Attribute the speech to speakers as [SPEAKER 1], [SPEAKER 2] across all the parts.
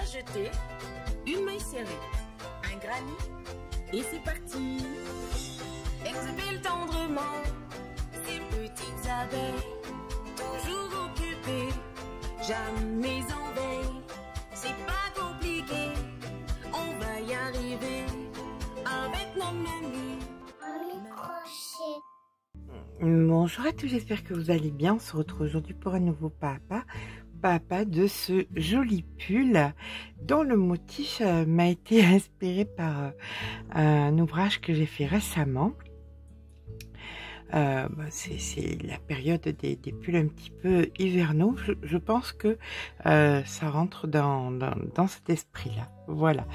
[SPEAKER 1] jeter, une maille serrée, un granit, et c'est parti. Exhibile tendrement ces petites abeilles, toujours occupées, jamais en veille. C'est pas compliqué, on va y arriver avec nos mamies.
[SPEAKER 2] Bonjour à tous, j'espère que vous allez bien. On se retrouve aujourd'hui pour un nouveau papa de ce joli pull dont le motif m'a été inspiré par un ouvrage que j'ai fait récemment. C'est la période des pulls un petit peu hivernaux. Je pense que ça rentre dans cet esprit-là. Voilà.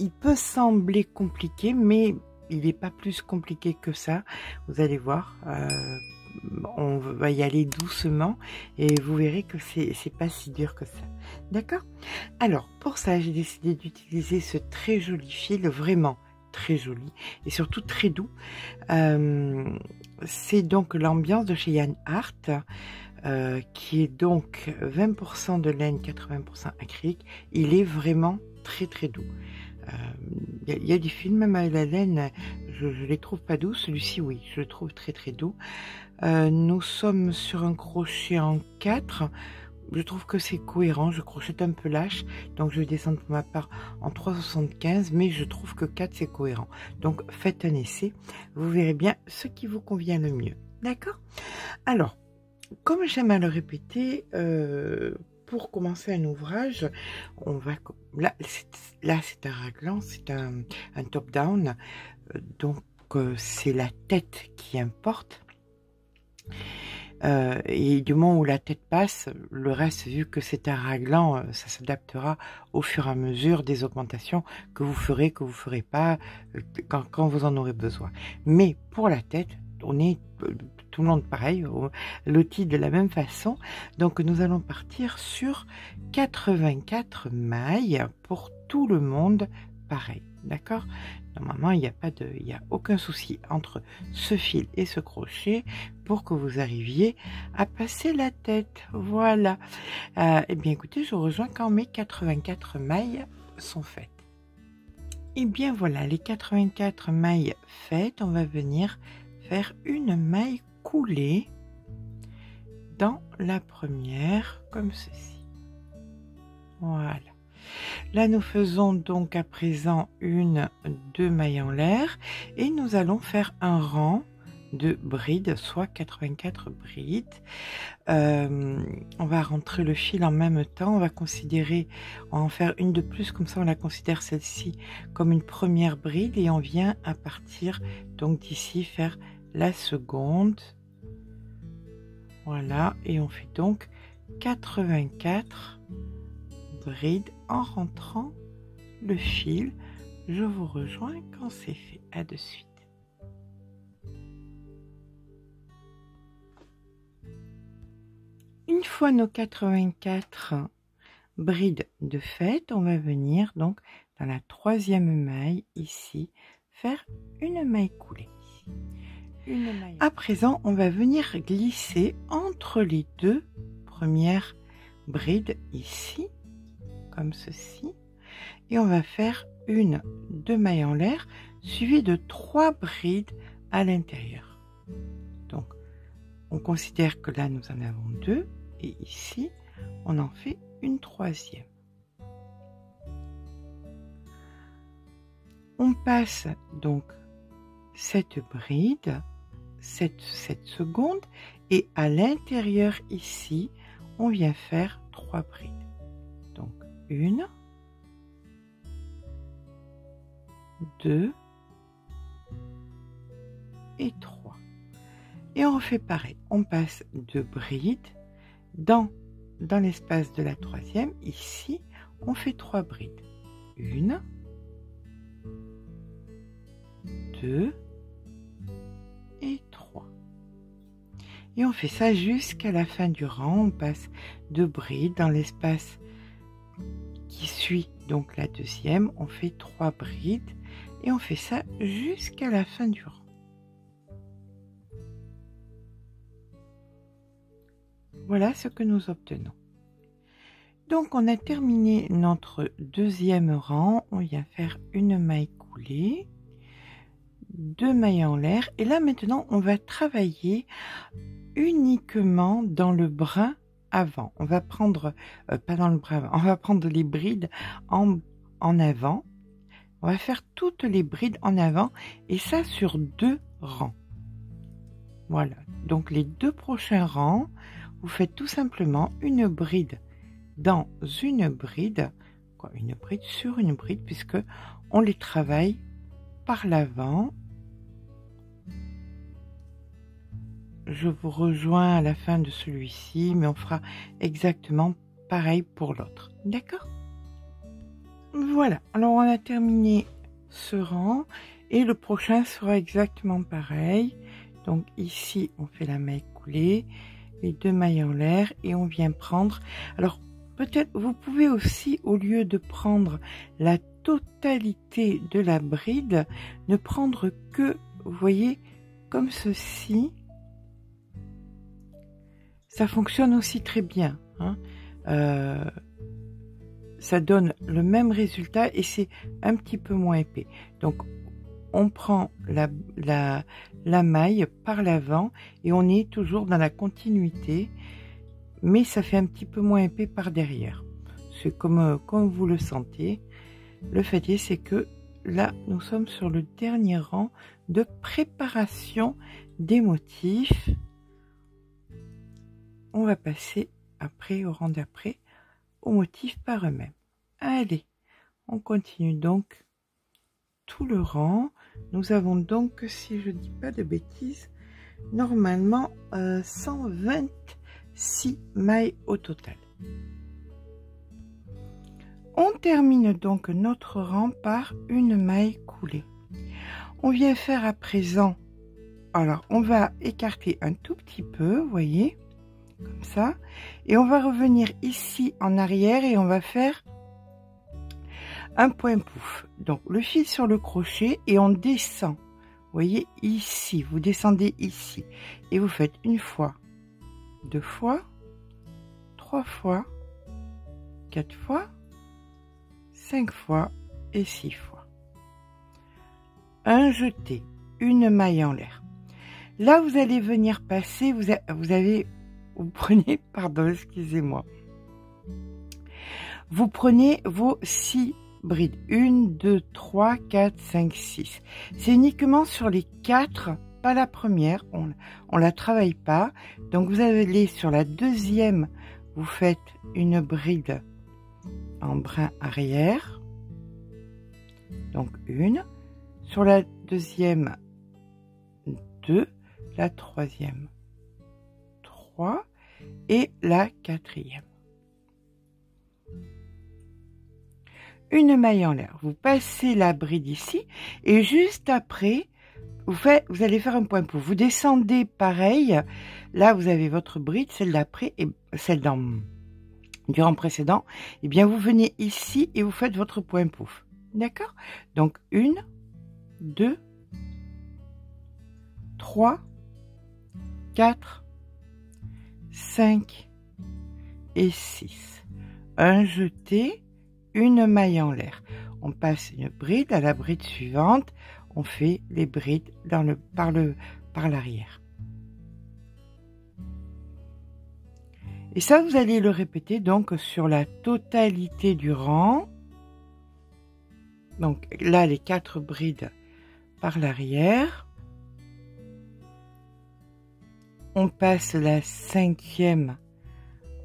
[SPEAKER 2] Il peut sembler compliqué, mais il n'est pas plus compliqué que ça. Vous allez voir. On va y aller doucement et vous verrez que c'est pas si dur que ça. D'accord? Alors, pour ça, j'ai décidé d'utiliser ce très joli fil, vraiment très joli et surtout très doux. C'est donc l'ambiance de chez Yann Art, qui est donc 20% de laine, 80% acrylique. Il est vraiment très très doux. Il y a du fil, même à la laine, je les trouve pas doux. Celui-ci, oui, je le trouve très très doux. Nous sommes sur un crochet en 4. Je trouve que c'est cohérent. Je crochette un peu lâche, donc je vais descendre pour ma part en 3,75, mais je trouve que 4 c'est cohérent. Donc faites un essai, vous verrez bien ce qui vous convient le mieux. D'accord? Alors, comme j'aime à le répéter, pour commencer un ouvrage, on va là c'est un raglan, c'est un top down, donc c'est la tête qui importe. Et du moment où la tête passe, le reste, vu que c'est un raglan, ça s'adaptera au fur et à mesure des augmentations que vous ferez pas, quand vous en aurez besoin. Mais pour la tête, on est tout le monde pareil, loti de la même façon. Donc nous allons partir sur 84 mailles pour tout le monde pareil. D'accord? Normalement, il n'y a aucun souci entre ce fil et ce crochet pour que vous arriviez à passer la tête. Voilà. Eh bien, écoutez, je rejoins quand mes 84 mailles sont faites. Et bien voilà, les 84 mailles faites, on va venir faire une maille coulée dans la première, comme ceci. Voilà. Là, nous faisons donc à présent 2 mailles en l'air et nous allons faire un rang de brides, soit 84 brides. On va rentrer le fil en même temps, on va en faire une de plus, comme ça on la considère celle-ci comme une première bride et on vient à partir donc d'ici faire la seconde. Voilà, et on fait donc 84 brides en rentrant le fil. Je vous rejoins quand c'est fait. À de suite. Une fois nos 84 brides de fait, on va venir donc dans la troisième maille ici faire une maille coulée. À présent, on va venir glisser entre les deux premières brides ici, comme ceci, et on va faire 2 mailles en l'air suivies de 3 brides à l'intérieur. Donc on considère que là nous en avons 2 et ici on en fait une troisième. On passe donc cette bride, cette seconde, et à l'intérieur ici on vient faire 3 brides. Donc 1, 2 et 3. Et on refait pareil. On passe 2 brides dans l'espace de la troisième. Ici, on fait 3 brides. 1, 2 et 3. Et on fait ça jusqu'à la fin du rang. On passe 2 brides dans l'espace qui suit donc la deuxième. On fait 3 brides et on fait ça jusqu'à la fin du rang. Voilà ce que nous obtenons. Donc on a terminé notre deuxième rang, on vient faire une maille coulée, 2 mailles en l'air et là maintenant on va travailler uniquement dans le brin avant. On va prendre, pas dans le brin avant, on va prendre les brides en avant. On va faire toutes les brides en avant et ça sur 2 rangs. Voilà, donc les 2 prochains rangs, vous faites tout simplement une bride dans une bride, une bride sur une bride, puisque on les travaille par l'avant. Je vous rejoins à la fin de celui-ci, mais on fera exactement pareil pour l'autre. D'accord? Voilà, alors on a terminé ce rang et le prochain sera exactement pareil. Donc ici, on fait la maille coulée, les 2 mailles en l'air et on vient prendre. Alors peut-être vous pouvez aussi, au lieu de prendre la totalité de la bride, ne prendre que, vous voyez, comme ceci. Ça fonctionne aussi très bien. Hein. Ça donne le même résultat et c'est un petit peu moins épais. Donc on prend la maille par l'avant et on est toujours dans la continuité, mais ça fait un petit peu moins épais par derrière. C'est comme vous le sentez. Le fait est, c'est que là, nous sommes sur le dernier rang de préparation des motifs. On va passer après, au rang d'après, aux motifs par eux-mêmes. Allez, on continue donc tout le rang. Nous avons donc, si je ne dis pas de bêtises, normalement 126 mailles au total. On termine donc notre rang par une maille coulée. On vient faire à présent, alors on va écarter un tout petit peu, vous voyez, comme ça, et on va revenir ici en arrière et on va faire un point pouf. Donc le fil sur le crochet et on descend. Vous voyez ici, vous descendez ici et vous faites une fois, 2 fois, 3 fois, 4 fois, 5 fois et 6 fois. Un jeté, une maille en l'air. Là vous allez venir passer, vous prenez, pardon, excusez-moi. Vous prenez vos 6 brides. 1, 2, 3, 4, 5, 6. C'est uniquement sur les 4, pas la première. On la travaille pas. Donc vous allez sur la deuxième, vous faites une bride en brin arrière. Donc 1. Sur la deuxième, 2. La troisième, 3. Et la quatrième. Une maille en l'air. Vous passez la bride ici et juste après, vous allez faire un point pouf. Vous descendez pareil. Là, vous avez votre bride, celle d'après et celle du rang précédent. Et bien, vous venez ici et vous faites votre point pouf. D'accord? Donc, 1, 2, 3, 4, 5 et 6. Un jeté, une maille en l'air. On passe une bride à la bride suivante. On fait les brides par l'arrière. Et ça, vous allez le répéter donc sur la totalité du rang. Donc là, les 4 brides par l'arrière. On passe la 5e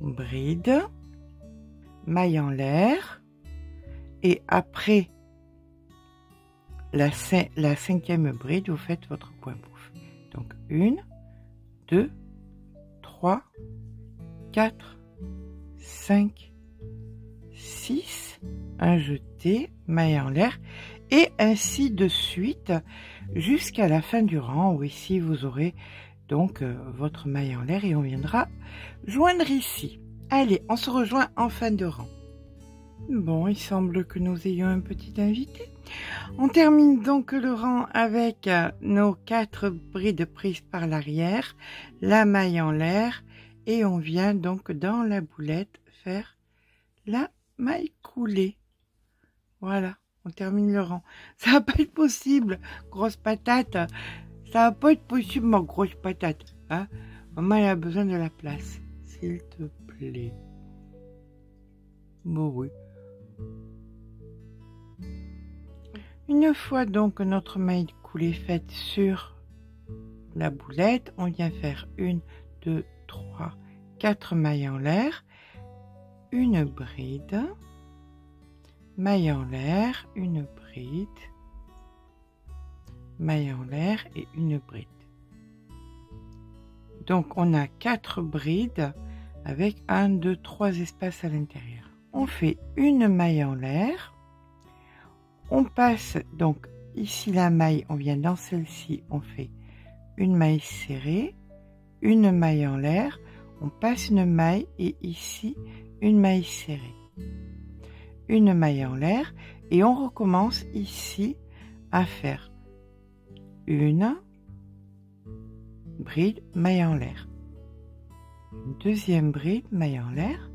[SPEAKER 2] bride, maille en l'air, et après la 5e bride, vous faites votre point pouf. Donc 1, 2, 3, 4, 5, 6, un jeté, maille en l'air, et ainsi de suite jusqu'à la fin du rang, où ici vous aurez donc votre maille en l'air et on viendra joindre ici. Allez, on se rejoint en fin de rang. Bon, il semble que nous ayons un petit invité. On termine donc le rang avec nos 4 brides prises par l'arrière, la maille en l'air et on vient donc dans la boulette faire la maille coulée. Voilà, on termine le rang. Ça va pas être possible, grosse patate. Ça va pas être possible, ma grosse patate. Hein? Maman, elle a besoin de la place, s'il te plaît. Bon, oui. Une fois donc notre maille coulée faite sur la boulette, on vient faire 1, 2, 3, 4 mailles en l'air, une bride, maille en l'air, une bride, maille en l'air et une bride. Donc on a 4 brides avec 1, 2, 3 espaces à l'intérieur. On fait une maille en l'air, on passe donc ici la maille, on vient dans celle-ci, on fait une maille serrée, une maille en l'air, on passe une maille et ici une maille serrée, une maille en l'air et on recommence ici à faire une bride, maille en l'air, une deuxième bride, maille en l'air,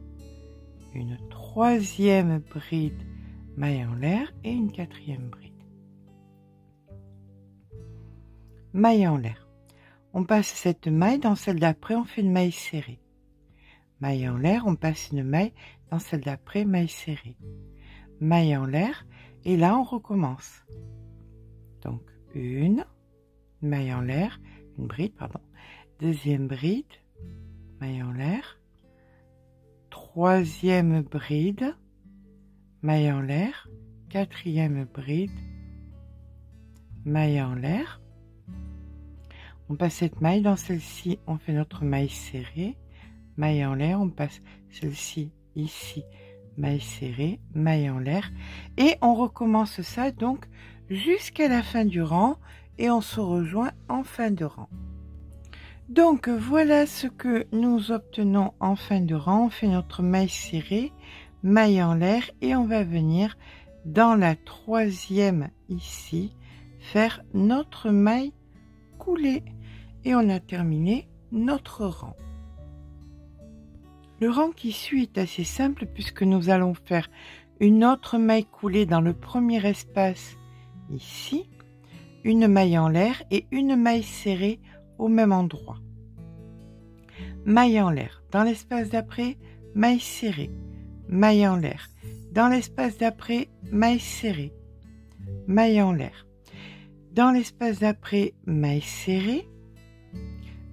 [SPEAKER 2] une troisième bride, maille en l'air et une quatrième bride. Maille en l'air. On passe cette maille dans celle d'après, on fait une maille serrée. Maille en l'air, on passe une maille dans celle d'après, maille serrée. Maille en l'air et là on recommence. Donc une maille en l'air, une bride, pardon, deuxième bride, maille en l'air, troisième bride, maille en l'air, quatrième bride, maille en l'air. On passe cette maille dans celle-ci, on fait notre maille serrée, maille en l'air, on passe celle-ci ici, maille serrée, maille en l'air et on recommence ça donc jusqu'à la fin du rang et on se rejoint en fin de rang. Donc voilà ce que nous obtenons en fin de rang. On fait notre maille serrée, maille en l'air et on va venir dans la troisième ici faire notre maille coulée et on a terminé notre rang. Le rang qui suit est assez simple puisque nous allons faire une autre maille coulée dans le premier espace ici, une maille en l'air et une maille serrée au même endroit. Maille en l'air, dans l'espace d'après, maille serrée, maille en l'air, dans l'espace d'après, maille serrée, maille en l'air, dans l'espace d'après, maille serrée,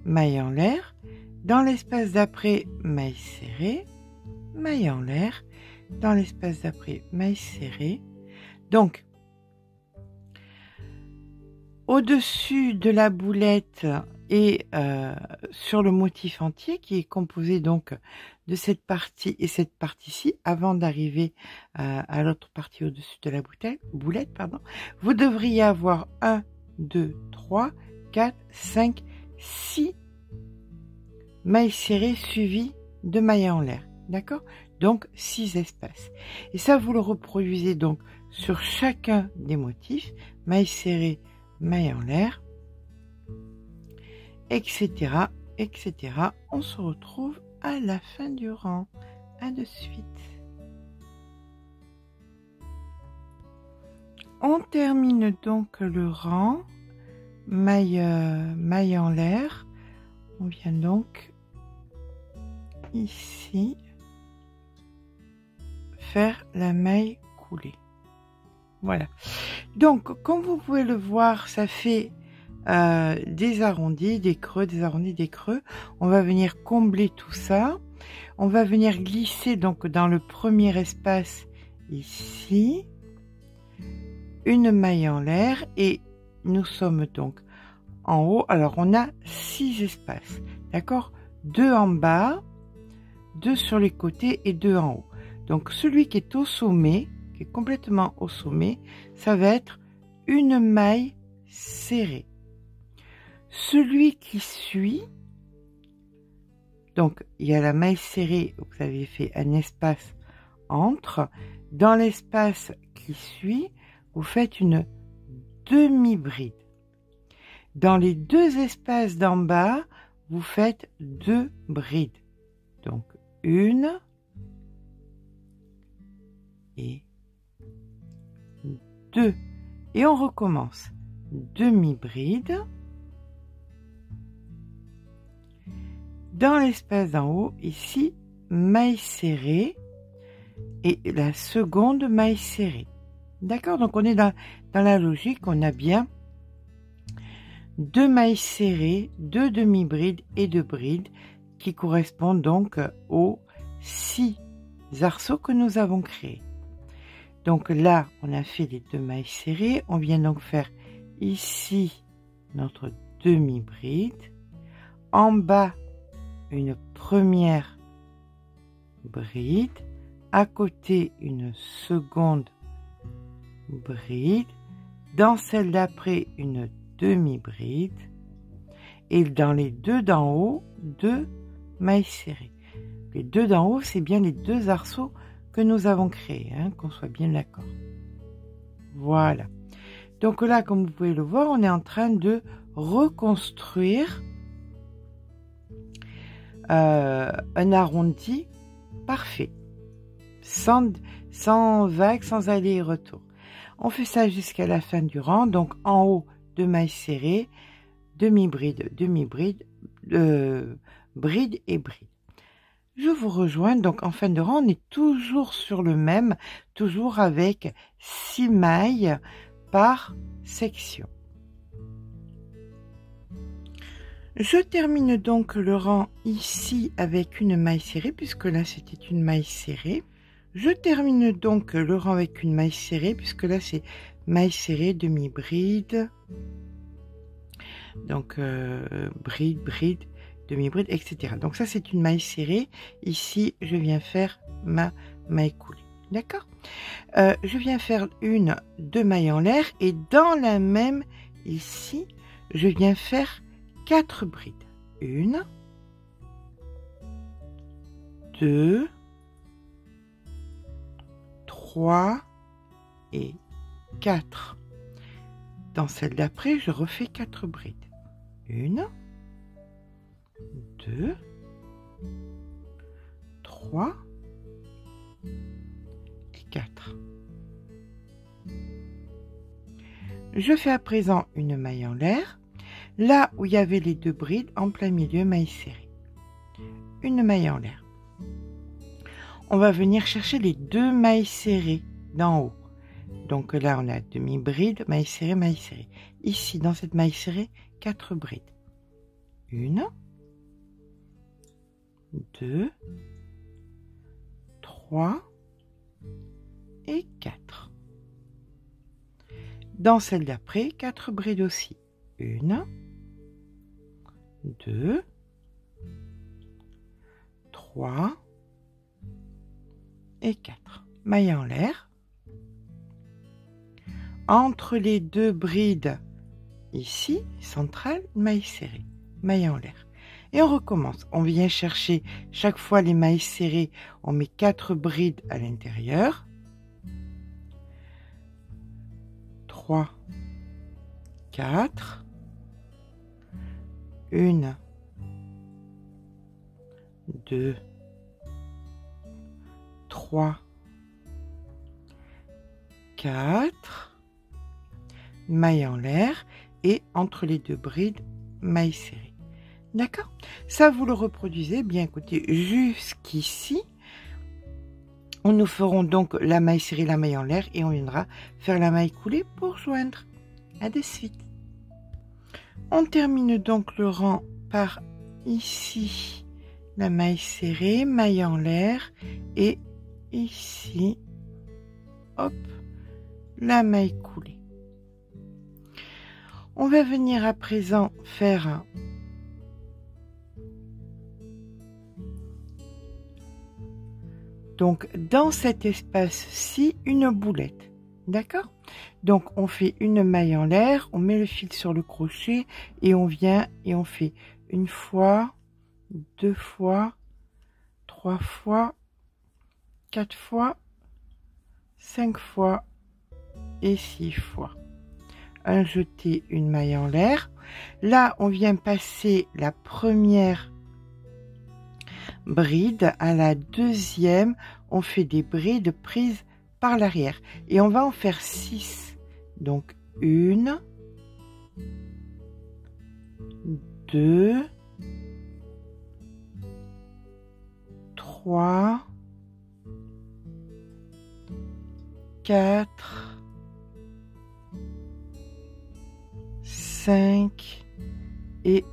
[SPEAKER 2] maille en l'air, dans l'espace d'après, maille serrée, maille en l'air, dans l'espace d'après, maille serrée. Donc, au-dessus de la boulette et sur le motif entier qui est composé donc de cette partie et cette partie-ci, avant d'arriver à l'autre partie au-dessus de la boulette, pardon, vous devriez avoir 1, 2, 3, 4, 5, 6 mailles serrées suivies de mailles en l'air. D'accord? Donc 6 espaces. Et ça, vous le reproduisez donc sur chacun des motifs, mailles serrées, maille en l'air, etc., etc. On se retrouve à la fin du rang. À de suite. On termine donc le rang, maille en l'air. On vient donc ici faire la maille coulée. Voilà. Donc, comme vous pouvez le voir, ça fait des arrondis, des creux, des arrondis, des creux. On va venir combler tout ça. On va venir glisser donc dans le premier espace ici une maille en l'air et nous sommes donc en haut. Alors, on a 6 espaces, d'accord? 2 en bas, 2 sur les côtés et 2 en haut. Donc, celui qui est au sommet, qui est complètement au sommet, ça va être une maille serrée. Celui qui suit, donc il y a la maille serrée, vous avez fait un espace entre, dans l'espace qui suit, vous faites une demi-bride. Dans les 2 espaces d'en bas, vous faites 2 brides. Donc une et 2. Et on recommence. Demi-bride. Dans l'espace d'en haut, ici, maille serrée. Et la seconde maille serrée. D'accord? Donc on est dans la logique, on a bien 2 mailles serrées, 2 demi-brides et 2 brides qui correspondent donc aux 6 arceaux que nous avons créés. Donc là, on a fait les 2 mailles serrées. On vient donc faire ici notre demi-bride. En bas, une première bride. À côté, une seconde bride. Dans celle d'après, une demi-bride. Et dans les 2 d'en haut, 2 mailles serrées. Les 2 d'en haut, c'est bien les 2 arceaux que nous avons créés, hein, qu'on soit bien d'accord. Voilà. Donc là, comme vous pouvez le voir, on est en train de reconstruire un arrondi parfait. Sans vague, sans aller et retour. On fait ça jusqu'à la fin du rang. Donc en haut, 2 mailles serrées, demi-bride, demi-bride, bride et bride. Je vous rejoins. Donc en fin de rang, on est toujours sur le même, toujours avec 6 mailles par section. Je termine donc le rang ici avec une maille serrée, puisque là c'était une maille serrée. Je termine donc le rang avec une maille serrée, puisque là c'est maille serrée, demi-bride, donc bride, bride, demi-bride, etc. Donc ça c'est une maille serrée. Ici je viens faire ma maille coulée. D'accord? Je viens faire 2 mailles en l'air, et dans la même ici je viens faire 4 brides. 1, 2, 3 et 4. Dans celle d'après, je refais 4 brides. 1, 2, 3 et 4. Je fais à présent une maille en l'air. Là où il y avait les 2 brides, en plein milieu, maille serrée. Une maille en l'air. On va venir chercher les 2 mailles serrées d'en haut. Donc là, on a demi-bride, maille serrée, maille serrée. Ici, dans cette maille serrée, 4 brides. 1, 2, 3 et 4. Dans celle d'après, 4 brides aussi. 1, 2, 3 et 4. Maille en l'air. Entre les 2 brides, ici, centrale, maille serrée. Maille en l'air. Et on recommence. On vient chercher chaque fois les mailles serrées. On met 4 brides à l'intérieur. 3, 4. 1, 2, 3, 4, maille en l'air, et entre les 2 brides, maille serrée. D'accord? Ça, vous le reproduisez, bien écoutez, jusqu'ici. Nous ferons donc la maille serrée, la maille en l'air, et on viendra faire la maille coulée pour joindre. À de suite. On termine donc le rang par ici la maille serrée, maille en l'air, et ici, hop, la maille coulée. On va venir à présent faire donc dans cet espace-ci une boulette. D'accord? Donc on fait une maille en l'air, on met le fil sur le crochet et on vient et on fait une fois, 2 fois, 3 fois, 4 fois, 5 fois et 6 fois. Un jeté, une maille en l'air. Là on vient passer la première bride à la deuxième, on fait des brides prises par l'arrière. Et on va en faire 6. Donc 1, 2, 3, 4, 5 et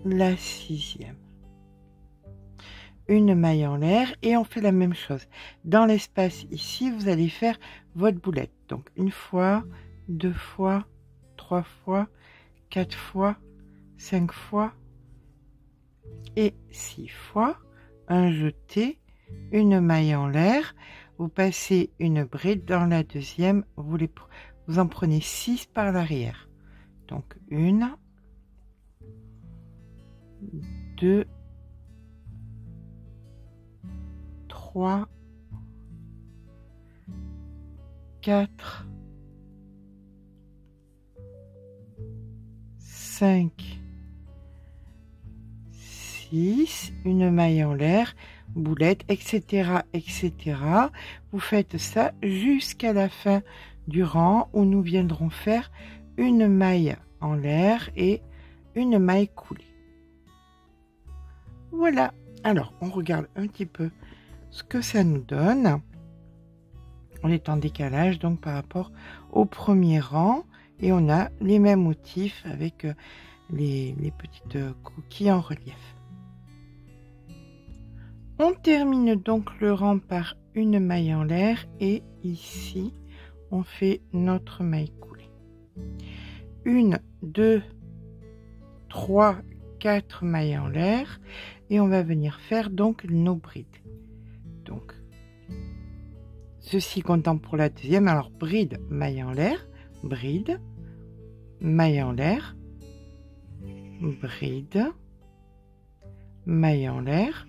[SPEAKER 2] la 6e. Une maille en l'air et on fait la même chose. Dans l'espace ici, vous allez faire votre boulette. Donc une fois, 2 fois, 3 fois, 4 fois, 5 fois et 6 fois. Un jeté, une maille en l'air. Vous passez une bride dans la deuxième. Vous en prenez 6 par l'arrière. Donc 1, 2, 3, 4, 5, 6, une maille en l'air, boulette, etc., etc. Vous faites ça jusqu'à la fin du rang où nous viendrons faire une maille en l'air et une maille coulée. Voilà. Alors, on regarde un petit peu ce que ça nous donne. On est en décalage donc par rapport au premier rang et on a les mêmes motifs avec les petites coquilles en relief. On termine donc le rang par une maille en l'air et ici on fait notre maille coulée. 1, 2, 3, 4 mailles en l'air et on va venir faire donc nos brides. Donc ceci comptant pour la deuxième. Alors bride, maille en l'air, bride, maille en l'air, bride, maille en l'air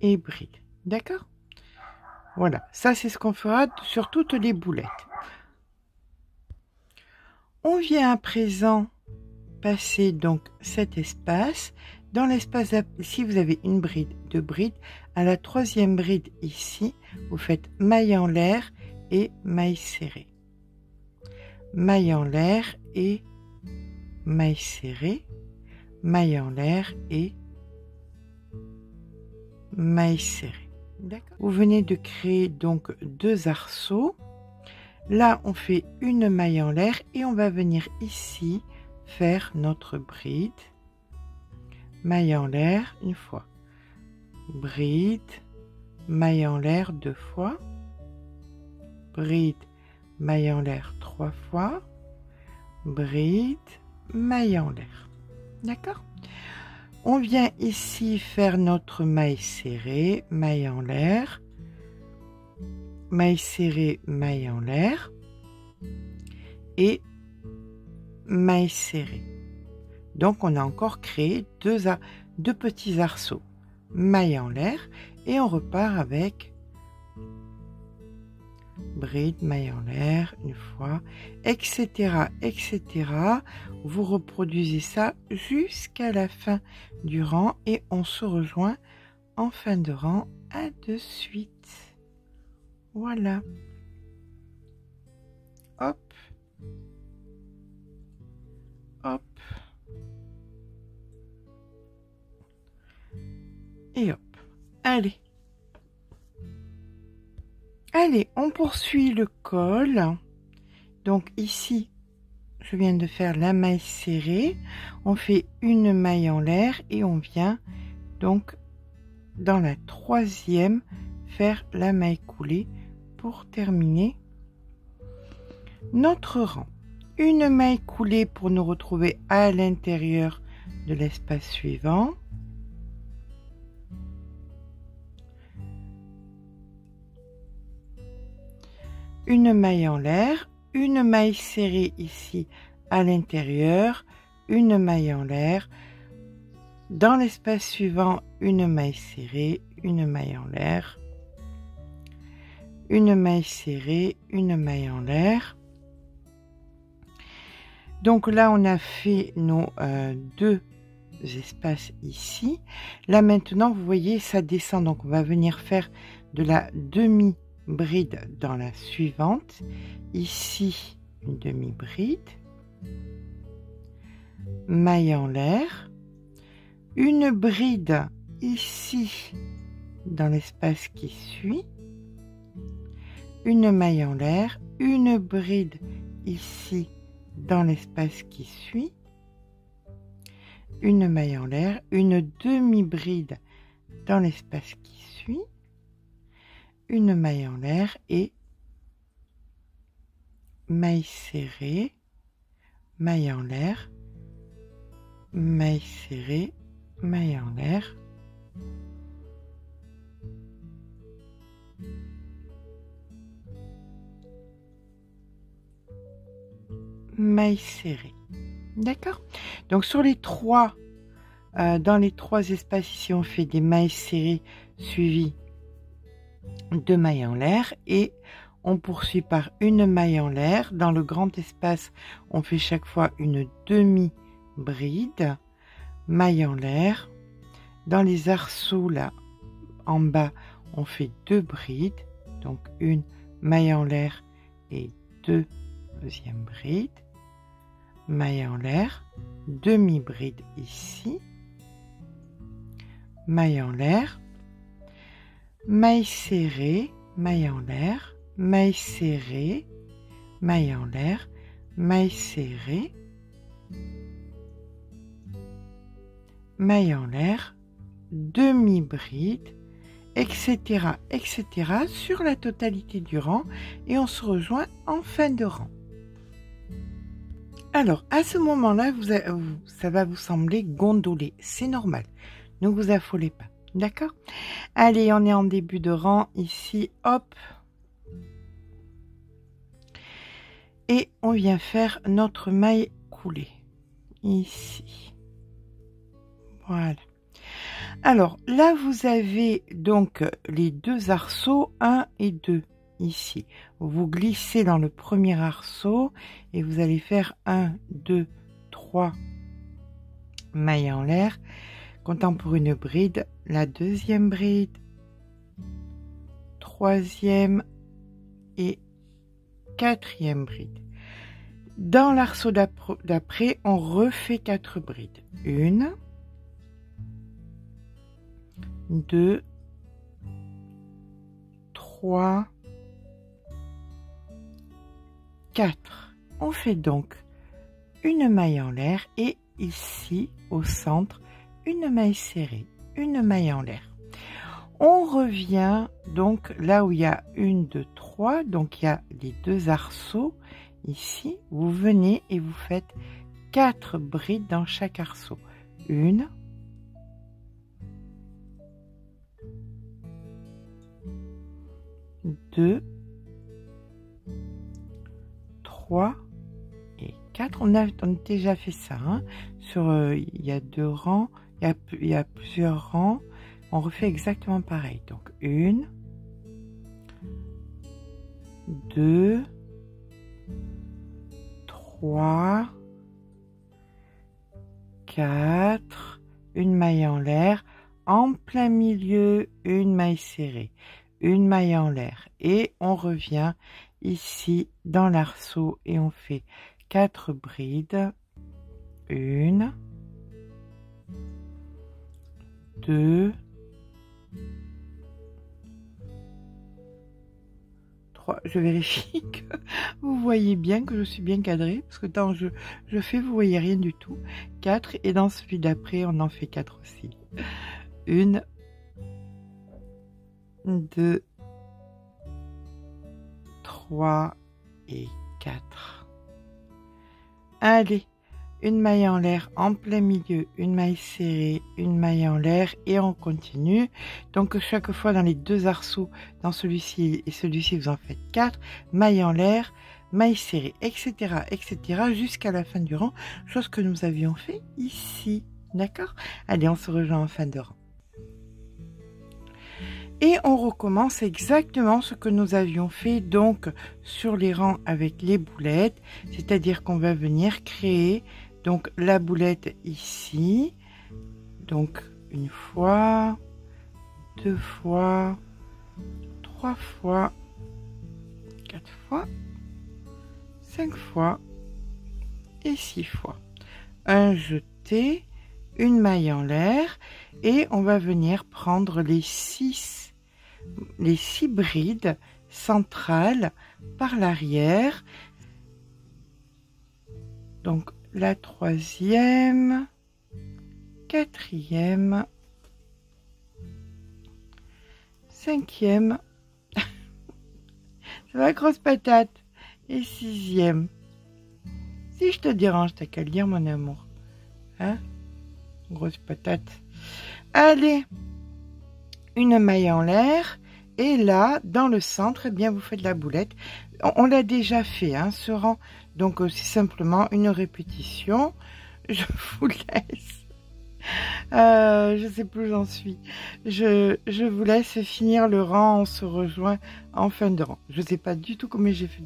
[SPEAKER 2] et bride. D'accord? Voilà, ça c'est ce qu'on fera sur toutes les boulettes. On vient à présent passer donc cet espace. Dans l'espace, si vous avez une bride, 2 brides, à la troisième bride ici, vous faites maille en l'air et maille serrée. Maille en l'air et maille serrée, maille en l'air et maille serrée. D'accord. Vous venez de créer donc 2 arceaux. Là, on fait une maille en l'air et on va venir ici faire notre bride. Maille en l'air une fois, bride, maille en l'air 2 fois, bride, maille en l'air 3 fois, bride, maille en l'air. D'accord? On vient ici faire notre maille serrée, maille en l'air, maille serrée, maille en l'air et maille serrée. Donc on a encore créé deux petits arceaux, maille en l'air et on repart avec bride, maille en l'air une fois, etc., etc. Vous reproduisez ça jusqu'à la fin du rang et on se rejoint en fin de rang. À de suite. Voilà. Hop. Hop. Et hop. Allez. Allez, on poursuit le col. Donc ici, je viens de faire la maille serrée. On fait une maille en l'air et on vient donc dans la troisième faire la maille coulée pour terminer notre rang. Une maille coulée pour nous retrouver à l'intérieur de l'espace suivant. Une maille en l'air, une maille serrée ici à l'intérieur, une maille en l'air. Dans l'espace suivant, une maille serrée, une maille en l'air, une maille serrée, une maille en l'air. Donc là, on a fait nos deux espaces ici. Là maintenant, vous voyez, ça descend. Donc on va venir faire de la demi-bride dans la suivante. Ici, une demi-bride. Maille en l'air. Une bride ici, dans l'espace qui suit. Une maille en l'air. Une bride ici, dans l'espace qui suit. Une maille en l'air, une demi-bride dans l'espace qui suit, une maille en l'air et maille serrée, maille en l'air, maille serrée, maille en l'air, maille serrée. D'accord? Donc sur les trois, dans les trois espaces ici, on fait des mailles serrées suivies de mailles en l'air et on poursuit par une maille en l'air. Dans le grand espace, on fait chaque fois une demi-bride, maille en l'air. Dans les arceaux là, en bas, on fait deux brides, donc une maille en l'air et deuxième bride. Maille en l'air, demi-bride ici, maille en l'air, maille serrée, maille en l'air, maille serrée, maille en l'air, maille serrée, maille en l'air, demi-bride, etc., etc., sur la totalité du rang et on se rejoint en fin de rang. Alors, à ce moment-là, ça va vous sembler gondolé. C'est normal. Ne vous affolez pas. D'accord? Allez, on est en début de rang. Ici, hop. Et on vient faire notre maille coulée. Ici. Voilà. Alors, là, vous avez donc les deux arceaux, 1 et 2. Ici, vous glissez dans le premier arceau et vous allez faire 1, 2, 3 mailles en l'air, comptant pour une bride, la deuxième bride, troisième et quatrième bride. Dans l'arceau d'après, on refait 4 brides. 1, 2, 3, 4. On fait donc une maille en l'air et ici au centre une maille serrée, une maille en l'air. On revient donc là où il y a 1, 2, 3, donc il y a les deux arceaux ici. Vous venez et vous faites 4 brides dans chaque arceau. 1, 2, 3 et 4. On a déjà fait ça. Hein. Il y a 2 rangs, il y a plusieurs rangs. On refait exactement pareil. Donc 1, 2, 3, 4, une maille en l'air, en plein milieu, une maille serrée, une maille en l'air et on revient ici dans l'arceau et on fait 4 brides. 1, 2, 3. Je vérifie que vous voyez bien, que je suis bien cadrée, parce que quand je fais, vous voyez rien du tout. 4 et dans celui d'après, on en fait 4 aussi. 1, 2, 3 et 4. Allez, une maille en l'air en plein milieu, une maille serrée, une maille en l'air et on continue. Donc chaque fois dans les deux arceaux, dans celui-ci et celui-ci, vous en faites 4, maille en l'air, maille serrée, etc., etc., jusqu'à la fin du rang, chose que nous avions fait ici. D'accord? Allez, on se rejoint en fin de rang. Et on recommence exactement ce que nous avions fait donc sur les rangs avec les boulettes, c'est-à-dire qu'on va venir créer donc la boulette ici, Donc, une fois, 2 fois, 3 fois, 4 fois, 5 fois et 6 fois. Un jeté, une maille en l'air et on va venir prendre les 6 brides centrales par l'arrière. Donc la 3e, 4e, 5e, ça va grosse patate, et 6e. Si je te dérange, t'as qu'à lire mon amour. Hein? Grosse patate. Allez, une maille en l'air. Et là, dans le centre, eh bien, vous faites la boulette. On l'a déjà fait, hein, ce rang. Donc, c'est simplement une répétition. Je vous laisse. Je sais plus où j'en suis. Je vous laisse finir le rang. On se rejoint en fin de rang. Je sais pas du tout combien j'ai fait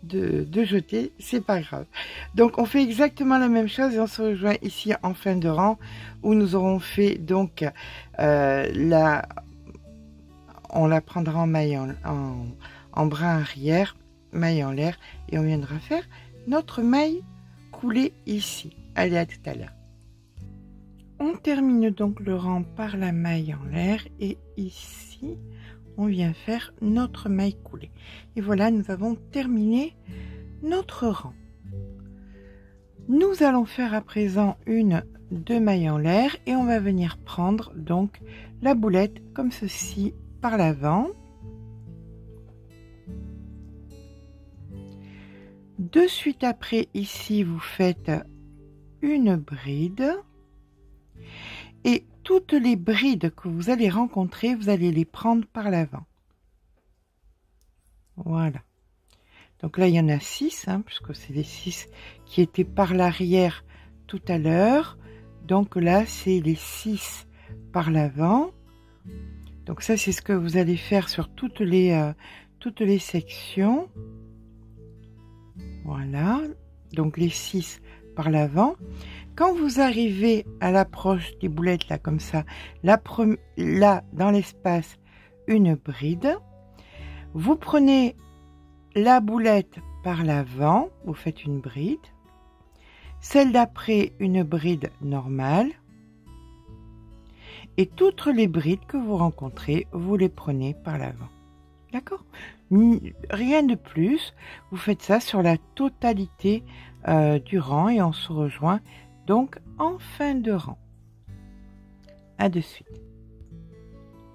[SPEAKER 2] de jeter. C'est pas grave. Donc, on fait exactement la même chose et on se rejoint ici en fin de rang où nous aurons fait donc on la prendra en maille en bras arrière, maille en l'air, et on viendra faire notre maille coulée ici. Allez, à tout à l'heure. On termine donc le rang par la maille en l'air et ici, on vient faire notre maille coulée. Et voilà, nous avons terminé notre rang. Nous allons faire à présent 2 mailles en l'air et on va venir prendre donc la boulette comme ceci par l'avant. De suite après, ici, vous faites une bride. Et toutes les brides que vous allez rencontrer, vous allez les prendre par l'avant. Voilà. Donc là, il y en a 6, hein, puisque c'est les 6 qui étaient par l'arrière tout à l'heure. Donc là, c'est les 6 par l'avant. Donc ça, c'est ce que vous allez faire sur toutes les sections. Voilà. Donc les 6 par l'avant. Quand vous arrivez à l'approche des boulettes, là, comme ça, là, dans l'espace, une bride. Vous prenez la boulette par l'avant, vous faites une bride. Celle d'après, une bride normale. Et toutes les brides que vous rencontrez, vous les prenez par l'avant. D'accord? Rien de plus. Vous faites ça sur la totalité du rang et on se rejoint donc en fin de rang. À de suite.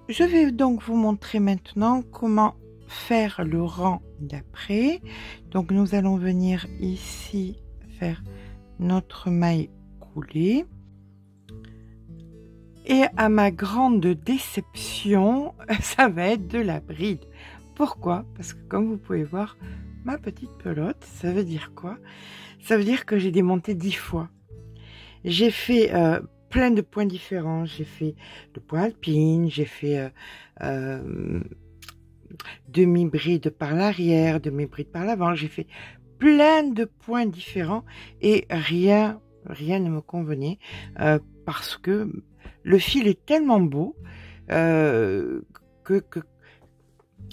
[SPEAKER 2] Je vais donc vous montrer maintenant comment faire le rang d'après. Donc nous allons venir ici faire notre maille coulée. Et à ma grande déception, ça va être de la bride. Pourquoi? Parce que comme vous pouvez voir, ma petite pelote, ça veut dire quoi? Ça veut dire que j'ai démonté 10 fois. J'ai fait plein de points différents. J'ai fait le point alpine, j'ai fait demi-bride par l'arrière, demi-bride par l'avant. J'ai fait plein de points différents et rien ne me convenait parce que le fil est tellement beau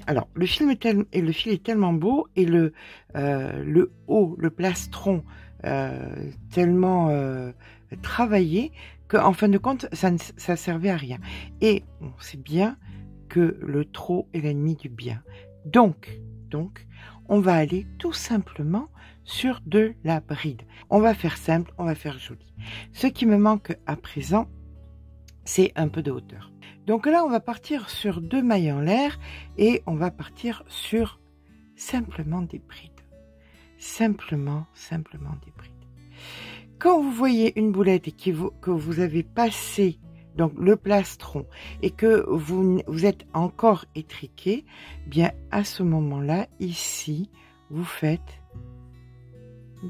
[SPEAKER 2] alors le fil est tellement beau et le haut, le plastron tellement travaillé qu'en fin de compte ça servait à rien. Et on sait bien que le trop est l'ennemi du bien. Donc on va aller tout simplement sur de la bride. On va faire simple, on va faire joli. Ce qui me manque à présent, c'est un peu de hauteur. Donc là, on va partir sur 2 mailles en l'air et on va partir sur simplement des brides. Simplement des brides. Quand vous voyez une boulette et que vous avez passé donc le plastron et que vous êtes encore étriqué, bien à ce moment-là, ici, vous faites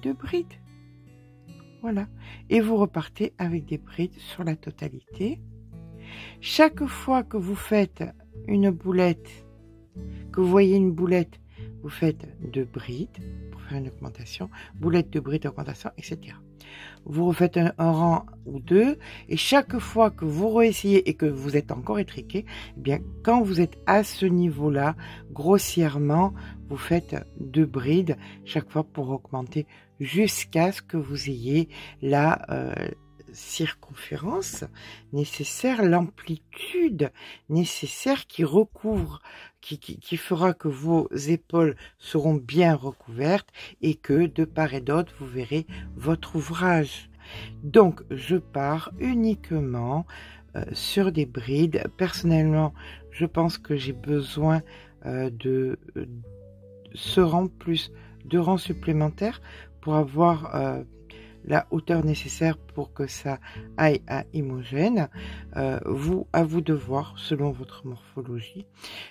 [SPEAKER 2] 2 brides. Voilà. Et vous repartez avec des brides sur la totalité. Chaque fois que vous faites une boulette, que vous voyez une boulette, vous faites 2 brides pour faire une augmentation, boulette de bride, augmentation, etc. Vous refaites un rang ou 2 et chaque fois que vous réessayez et que vous êtes encore étriqué, eh bien quand vous êtes à ce niveau-là, grossièrement, vous faites 2 brides chaque fois pour augmenter jusqu'à ce que vous ayez la circonférence nécessaire, l'amplitude nécessaire qui recouvre, qui fera que vos épaules seront bien recouvertes et que de part et d'autre vous verrez votre ouvrage. Donc je pars uniquement sur des brides. Personnellement, je pense que j'ai besoin de ce rang plus 2 rangs supplémentaires pour avoir la hauteur nécessaire pour que ça aille à Imogène. À vous de voir selon votre morphologie.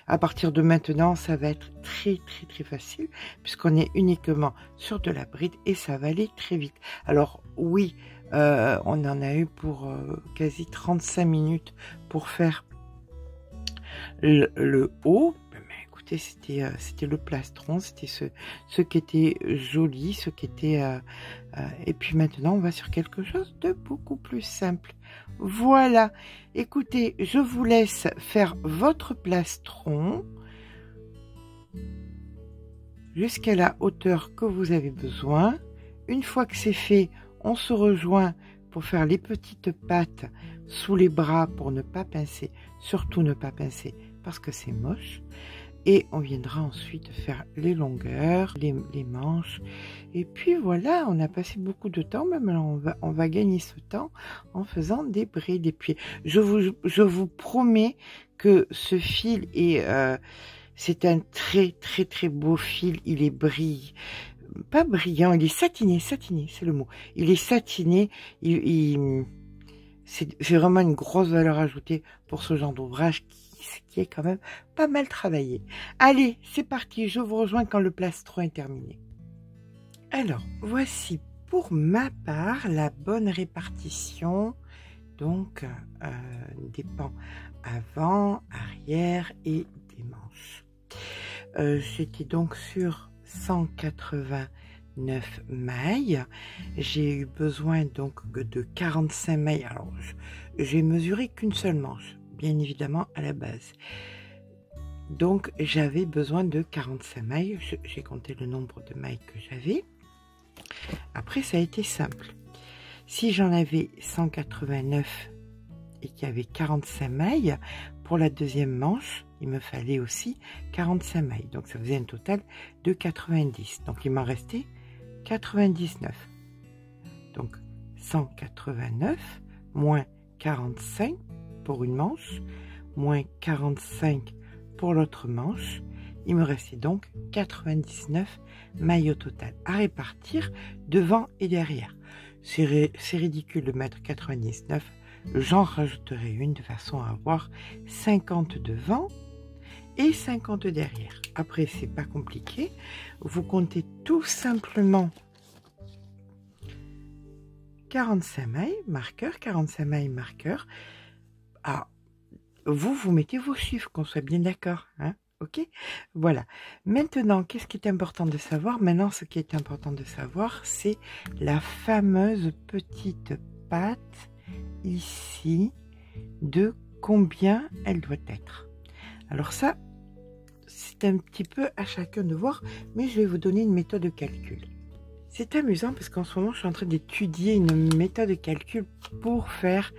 [SPEAKER 2] À partir de maintenant, ça va être très facile puisqu'on est uniquement sur de la bride et ça va aller très vite. Alors oui, on en a eu pour quasi 35 minutes pour faire le haut. Écoutez, c'était le plastron, c'était ce qui était joli, ce qui était... et puis maintenant, on va sur quelque chose de beaucoup plus simple. Voilà. Écoutez, je vous laisse faire votre plastron jusqu'à la hauteur que vous avez besoin. Une fois que c'est fait, on se rejoint pour faire les petites pattes sous les bras pour ne pas pincer. Surtout ne pas pincer parce que c'est moche. Et on viendra ensuite faire les longueurs, les manches. Et puis voilà, on a passé beaucoup de temps, même alors on va gagner ce temps en faisant des brides. Et puis je vous promets que ce fil est, c'est un très beau fil. Il est pas brillant, il est satiné, c'est le mot. Il est satiné, c'est vraiment une grosse valeur ajoutée pour ce genre d'ouvrage qui est quand même pas mal travaillé. Allez, c'est parti, je vous rejoins quand le plastron est terminé. Alors, voici pour ma part la bonne répartition donc des pans avant, arrière et des manches. J'étais donc sur 189 mailles. J'ai eu besoin donc de 45 mailles. Alors, j'ai mesuré qu'une seule manche, bien évidemment à la base. Donc j'avais besoin de 45 mailles. J'ai compté le nombre de mailles que j'avais. Après ça a été simple. Si j'en avais 189 et qu'il y avait 45 mailles, pour la deuxième manche, il me fallait aussi 45 mailles. Donc ça faisait un total de 90. Donc il m'en restait 99. Donc 189 moins 45 pour une manche, moins 45 pour l'autre manche. Il me restait donc 99 mailles au total à répartir devant et derrière. C'est ridicule de mettre 99. J'en rajouterai une de façon à avoir 50 devant et 50 derrière. Après, c'est pas compliqué. Vous comptez tout simplement 45 mailles, marqueur, 45 mailles, marqueur. Ah, vous mettez vos chiffres, qu'on soit bien d'accord, hein, ok? Voilà. Maintenant, qu'est-ce qui est important de savoir? Maintenant, ce qui est important de savoir, c'est la fameuse petite patte ici, de combien elle doit être. Alors ça, c'est un petit peu à chacun de voir, mais je vais vous donner une méthode de calcul. C'est amusant parce qu'en ce moment, je suis en train d'étudier une méthode de calcul pour faire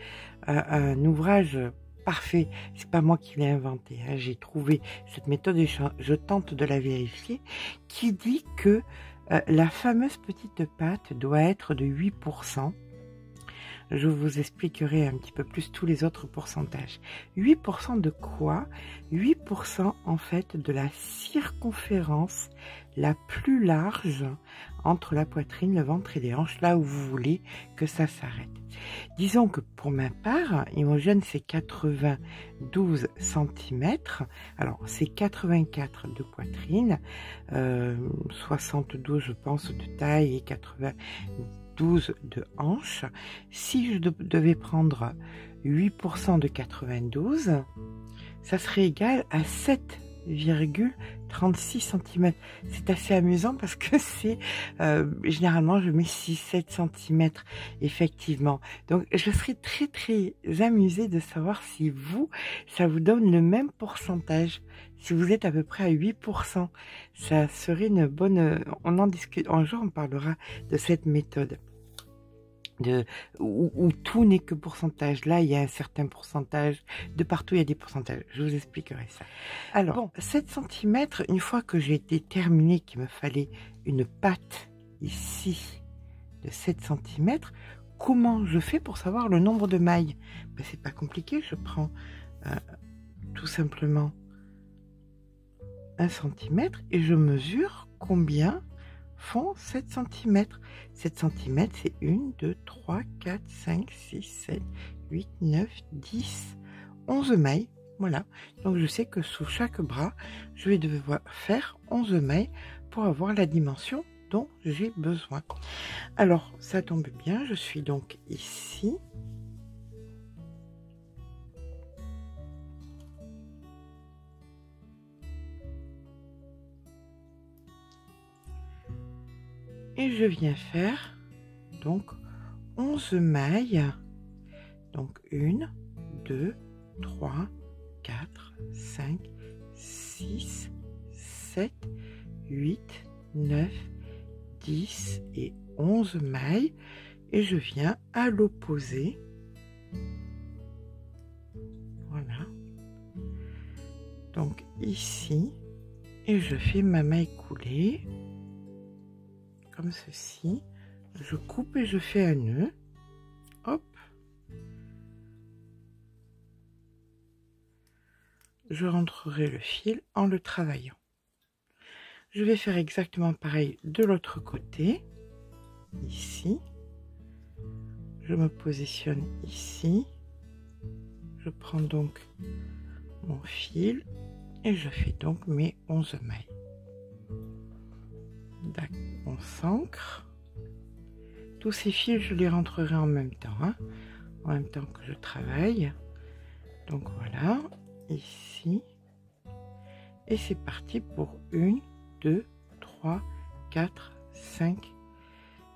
[SPEAKER 2] un ouvrage parfait. C'est pas moi qui l'ai inventé, hein. J'ai trouvé cette méthode et je tente de la vérifier, qui dit que la fameuse petite patte doit être de 8%. Je vous expliquerai un petit peu plus tous les autres pourcentages. 8% de quoi? 8% en fait de la circonférence la plus large entre la poitrine, le ventre et les hanches, là où vous voulez que ça s'arrête. Disons que pour ma part, Imogène c'est 92 cm. Alors c'est 84 de poitrine, 72 je pense de taille et 92 de hanche. Si je devais prendre 8% de 92, ça serait égal à 7 36 cm. C'est assez amusant parce que c'est généralement je mets 6-7 cm effectivement. Donc je serais très très amusée de savoir si vous, ça vous donne le même pourcentage. Si vous êtes à peu près à 8%, ça serait une bonne... On en discute, un jour on parlera de cette méthode. Où tout n'est que pourcentage. Là, il y a un certain pourcentage. De partout, il y a des pourcentages. Je vous expliquerai ça. Alors, bon, 7 cm, une fois que j'ai déterminé qu'il me fallait une patte ici de 7 cm, comment je fais pour savoir le nombre de mailles? Ben, c'est pas compliqué. Je prends tout simplement 1 cm et je mesure combien font 7 cm. 7 cm, c'est 1, 2, 3, 4, 5, 6, 7, 8, 9, 10, 11 mailles. Voilà. Donc, je sais que sous chaque bras, je vais devoir faire 11 mailles pour avoir la dimension dont j'ai besoin. Alors, ça tombe bien. Je suis donc ici. Et je viens faire donc 11 mailles. Donc 1, 2, 3, 4, 5, 6, 7, 8, 9, 10 et 11 mailles. Et je viens à l'opposé. Voilà. Donc ici. Et je fais ma maille coulée. Comme ceci, je coupe et je fais un nœud, hop, je rentrerai le fil en le travaillant. Je vais faire exactement pareil de l'autre côté, ici, je me positionne ici, je prends donc mon fil et je fais donc mes 11 mailles. On s'ancre. Tous ces fils, je les rentrerai en même temps, en même temps que je travaille. Donc voilà, ici. Et c'est parti pour 1, 2, 3, 4, 5,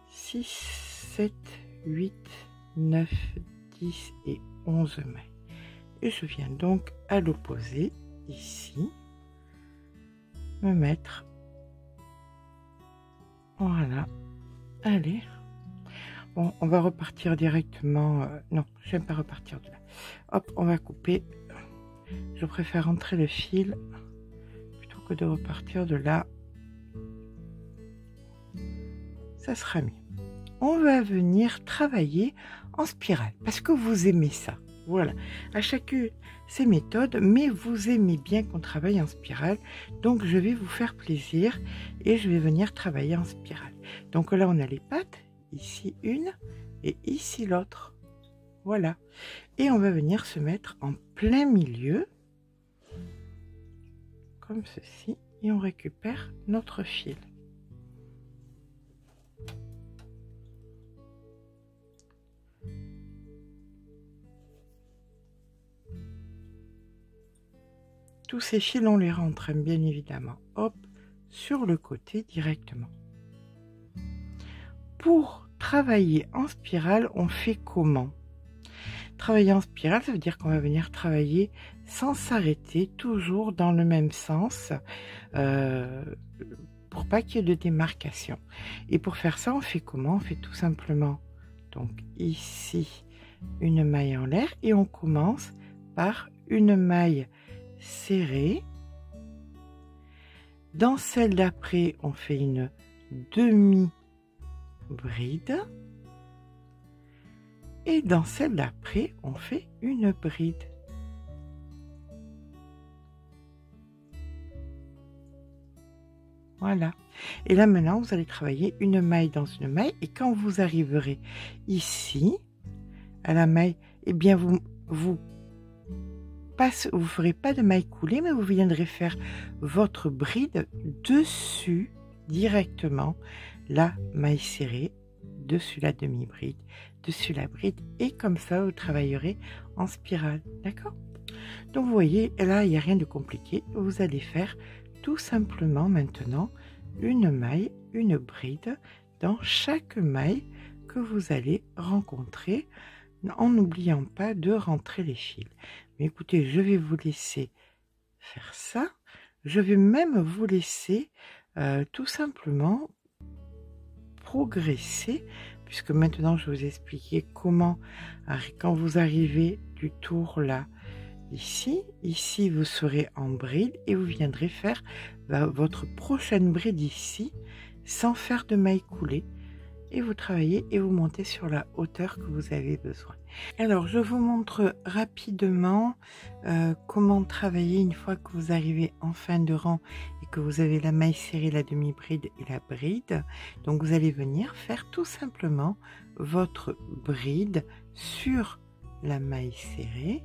[SPEAKER 2] 6, 7, 8, 9, 10 et 11 mailles. Et je viens donc à l'opposé, ici, me mettre. Voilà, allez. Bon, on va repartir directement. Non, je n'aime pas repartir de là. Hop, on va couper. Je préfère rentrer le fil plutôt que de repartir de là. Ça sera mieux. On va venir travailler en spirale parce que vous aimez ça. Voilà, à chacune ces méthodes, mais vous aimez bien qu'on travaille en spirale, donc je vais vous faire plaisir et je vais venir travailler en spirale. Donc là, on a les pattes, ici une et ici l'autre. Voilà, et on va venir se mettre en plein milieu, comme ceci, et on récupère notre fil. Tous ces fils, on les rentre bien évidemment, hop, sur le côté directement. Pour travailler en spirale, on fait comment? Travailler en spirale, ça veut dire qu'on va venir travailler sans s'arrêter, toujours dans le même sens, pour pas qu'il y ait de démarcation. Et pour faire ça, on fait comment? On fait tout simplement, donc ici, une maille en l'air, et on commence par une maille serrée. Dans celle d'après, on fait une demi-bride. Et dans celle d'après, on fait une bride. Voilà. Et là, maintenant, vous allez travailler une maille dans une maille. Et quand vous arriverez ici, à la maille, eh bien, vous ferez pas de maille coulée, mais vous viendrez faire votre bride dessus directement la maille serrée, dessus la demi-bride, dessus la bride, et comme ça vous travaillerez en spirale, d'accord? Donc vous voyez, là, il n'y a rien de compliqué. Vous allez faire tout simplement maintenant une maille, une bride dans chaque maille que vous allez rencontrer, en n'oubliant pas de rentrer les fils. Mais écoutez, je vais vous laisser faire ça. Je vais même vous laisser tout simplement progresser, puisque maintenant je vais vous expliquer comment, quand vous arrivez du tour là, ici vous serez en bride et vous viendrez faire votre prochaine bride ici sans faire de maille coulée, et vous travaillez et vous montez sur la hauteur que vous avez besoin. Alors je vous montre rapidement comment travailler une fois que vous arrivez en fin de rang et que vous avez la maille serrée, la demi-bride et la bride. Donc vous allez venir faire tout simplement votre bride sur la maille serrée,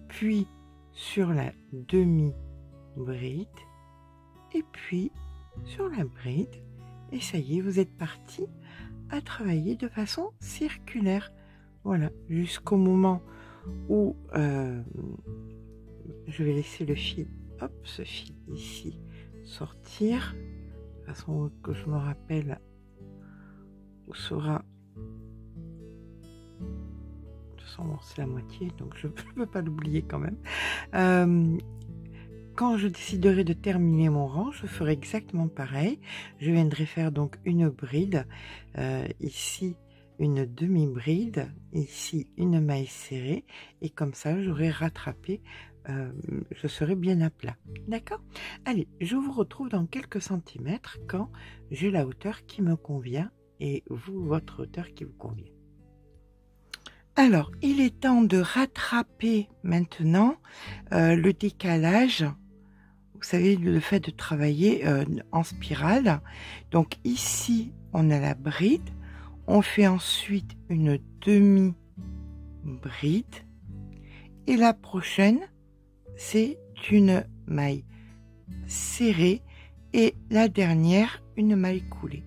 [SPEAKER 2] puis sur la demi-bride et puis sur la bride, et ça y est, vous êtes parti à travailler de façon circulaire. Voilà, jusqu'au moment où je vais laisser le fil, hop, ce fil ici sortir, de façon que je me rappelle où sera. De toute façon, bon, c'est la moitié, donc je ne peux pas l'oublier quand même. Quand je déciderai de terminer mon rang, je ferai exactement pareil. Je viendrai faire donc une bride, ici une demi-bride, ici une maille serrée, et comme ça j'aurai rattrapé, je serai bien à plat. D'accord? Allez, je vous retrouve dans quelques centimètres quand j'ai la hauteur qui me convient et vous, votre hauteur qui vous convient. Alors, il est temps de rattraper maintenant le décalage. Vous savez, le fait de travailler en spirale. Donc ici, on a la bride. On fait ensuite une demi-bride. Et la prochaine, c'est une maille serrée. Et la dernière, une maille coulée.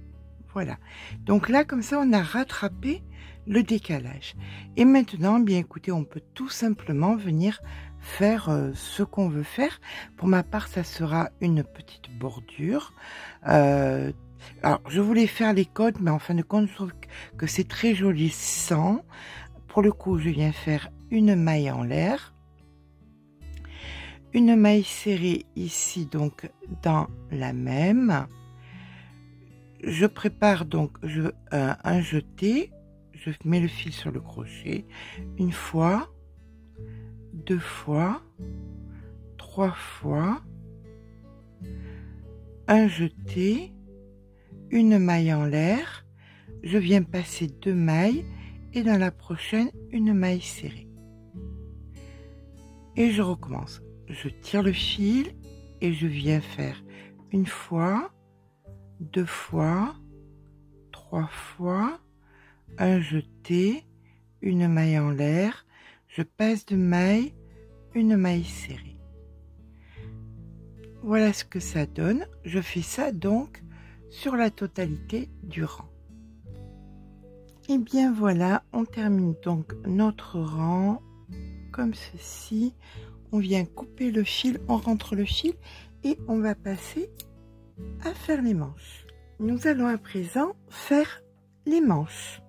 [SPEAKER 2] Voilà. Donc là, comme ça, on a rattrapé le décalage. Et maintenant, bien écoutez, on peut tout simplement venir faire ce qu'on veut faire. Pour ma part, ça sera une petite bordure. Alors, je voulais faire les codes, mais en fin de compte, je trouve que c'est très joli sans. Pour le coup, je viens faire une maille en l'air. Une maille serrée ici, donc, dans la même. Je prépare donc un jeté. Je mets le fil sur le crochet. Une fois. 2 fois, 3 fois, un jeté, une maille en l'air, je viens passer 2 mailles et dans la prochaine une maille serrée. Et je recommence. Je tire le fil et je viens faire une fois, 2 fois, 3 fois, un jeté, une maille en l'air. Je passe de maille, une maille serrée. Voilà ce que ça donne. Je fais ça donc sur la totalité du rang. Et bien voilà, on termine donc notre rang comme ceci. On vient couper le fil, on rentre le fil et on va passer à faire les manches. Nous allons à présent faire les manches.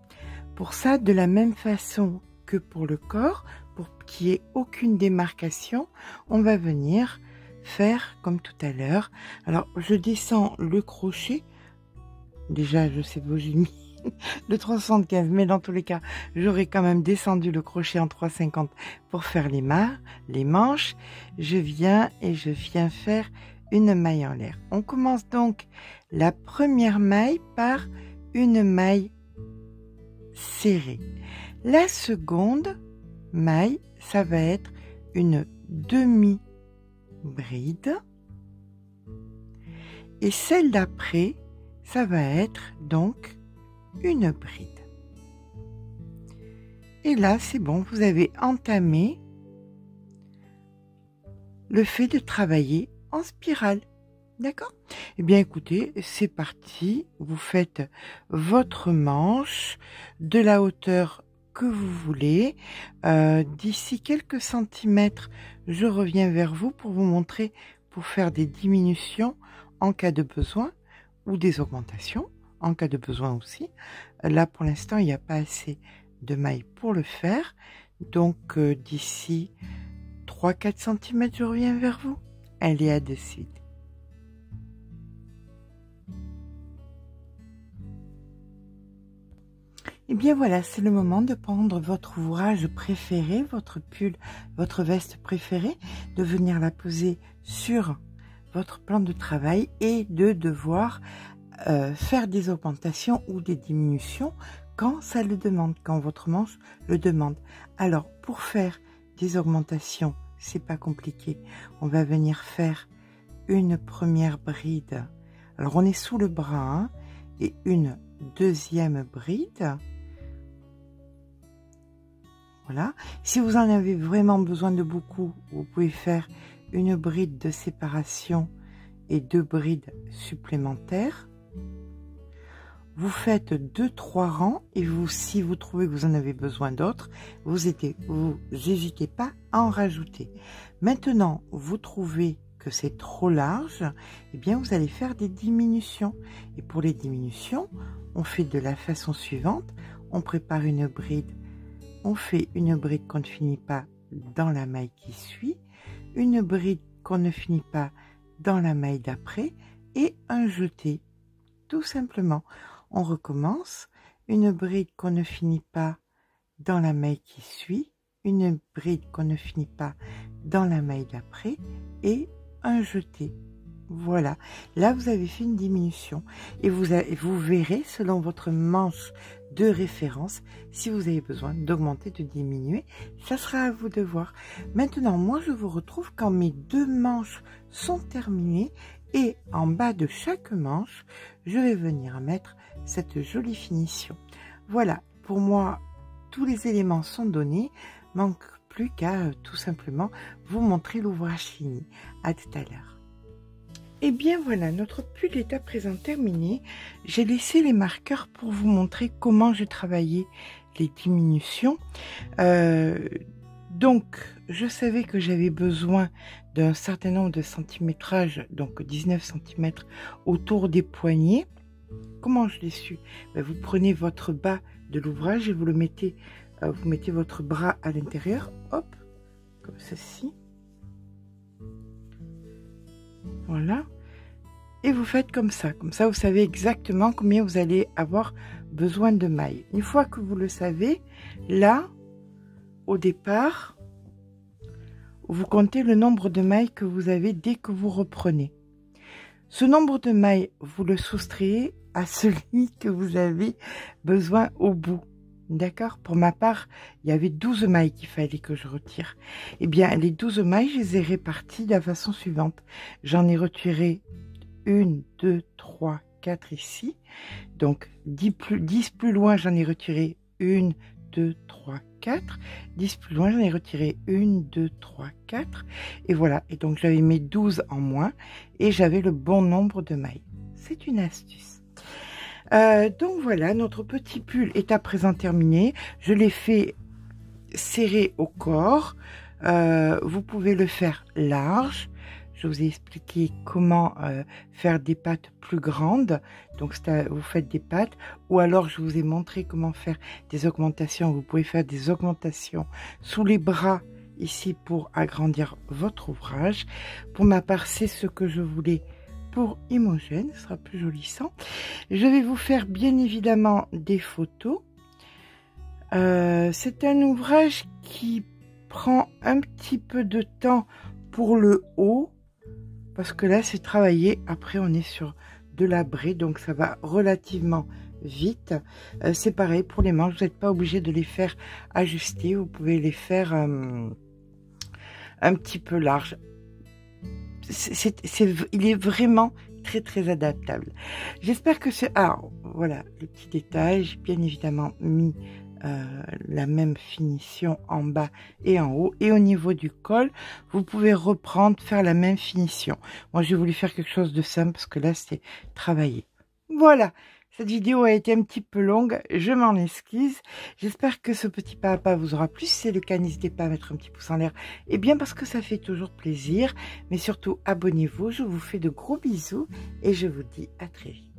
[SPEAKER 2] Pour ça, de la même façon que pour le corps, pour qu'il n'y ait aucune démarcation, on va venir faire comme tout à l'heure. Alors, je descends le crochet. Déjà, je sais pas où j'ai mis le 375, mais dans tous les cas, j'aurais quand même descendu le crochet en 3,50 pour faire les manches. Je viens faire une maille en l'air. On commence donc la première maille par une maille serrée. La seconde maille, ça va être une demi-bride. Et celle d'après, ça va être donc une bride. Et là, c'est bon, vous avez entamé le fait de travailler en spirale. D'accord? Eh bien, écoutez, c'est parti. Vous faites votre manche de la hauteur que vous voulez. D'ici quelques centimètres, je reviens vers vous pour vous montrer, pour faire des diminutions en cas de besoin ou des augmentations en cas de besoin aussi. Là, pour l'instant, il n'y a pas assez de mailles pour le faire. Donc, d'ici 3-4 cm, je reviens vers vous. Allez, à de suite. Et bien voilà, c'est le moment de prendre votre ouvrage préféré, votre pull, votre veste préférée, de venir la poser sur votre plan de travail et de devoir faire des augmentations ou des diminutions quand ça le demande, quand votre manche le demande. Alors, pour faire des augmentations, c'est pas compliqué. On va venir faire une première bride. Alors, on est sous le bras, hein, et une deuxième bride. Voilà. Si vous en avez vraiment besoin de beaucoup, vous pouvez faire une bride de séparation et 2 brides supplémentaires. Vous faites 2-3 rangs et si vous trouvez que vous en avez besoin d'autres, vous n'hésitez pas à en rajouter. Maintenant, vous trouvez que c'est trop large, eh bien vous allez faire des diminutions. Et pour les diminutions, on fait de la façon suivante. On prépare une bride. On fait une bride qu'on ne finit pas dans la maille qui suit, une bride qu'on ne finit pas dans la maille d'après et un jeté. Tout simplement, on recommence, une bride qu'on ne finit pas dans la maille qui suit, une bride qu'on ne finit pas dans la maille d'après et un jeté. Voilà, là vous avez fait une diminution et vous verrez selon votre manche de référence si vous avez besoin d'augmenter, de diminuer, ça sera à vous de voir. Maintenant, moi je vous retrouve quand mes 2 manches sont terminées et en bas de chaque manche, je vais venir mettre cette jolie finition. Voilà, pour moi, tous les éléments sont donnés, manque plus qu'à tout simplement vous montrer l'ouvrage fini. À tout à l'heure. Et bien voilà, notre pull est à présent terminé. J'ai laissé les marqueurs pour vous montrer comment j'ai travaillé les diminutions. Donc, je savais que j'avais besoin d'un certain nombre de centimétrages, donc 19 cm autour des poignets. Comment je l'ai su? Vous prenez votre bas de l'ouvrage et vous le mettez, vous mettez votre bras à l'intérieur, hop, comme ceci. Voilà. Et vous faites comme ça vous savez exactement combien vous allez avoir besoin de mailles. Une fois que vous le savez, là, au départ, vous comptez le nombre de mailles que vous avez dès que vous reprenez. Ce nombre de mailles, vous le soustrayez à celui que vous avez besoin au bout. D'accord? Pour ma part, il y avait 12 mailles qu'il fallait que je retire. Eh bien, les 12 mailles, je les ai réparties de la façon suivante. J'en ai retiré 1, 2, 3, 4 ici. Donc, 10 plus loin, j'en ai retiré 1, 2, 3, 4. 10 plus loin, j'en ai retiré 1, 2, 3, 4. Et voilà. Et donc, j'avais mes 12 en moins et j'avais le bon nombre de mailles. C'est une astuce. Donc voilà, notre petit pull est à présent terminé. Je l'ai fait serrer au corps. Vous pouvez le faire large. Je vous ai expliqué comment faire des pattes plus grandes. Donc vous faites des pattes. Ou alors je vous ai montré comment faire des augmentations. Vous pouvez faire des augmentations sous les bras ici pour agrandir votre ouvrage. Pour ma part, c'est ce que je voulais pour Imogène, ce sera plus jolissant. Je vais vous faire bien évidemment des photos. C'est un ouvrage qui prend un petit peu de temps pour le haut, parce que là c'est travaillé, après on est sur de la braie, donc ça va relativement vite. C'est pareil pour les manches, vous n'êtes pas obligé de les faire ajuster, vous pouvez les faire un petit peu large. Il est vraiment très adaptable. J'espère que c'est... Ah, voilà, le petit détail. J'ai bien évidemment mis la même finition en bas et en haut. Et au niveau du col, vous pouvez reprendre, faire la même finition. Moi, j'ai voulu faire quelque chose de simple parce que là, c'est travaillé. Voilà, Cette vidéo a été un petit peu longue, je m'en excuse. J'espère que ce petit pas à pas vous aura plu. Si c'est le cas, n'hésitez pas à mettre un petit pouce en l'air. Et bien parce que ça fait toujours plaisir. Mais surtout, abonnez-vous. Je vous fais de gros bisous et je vous dis à très vite.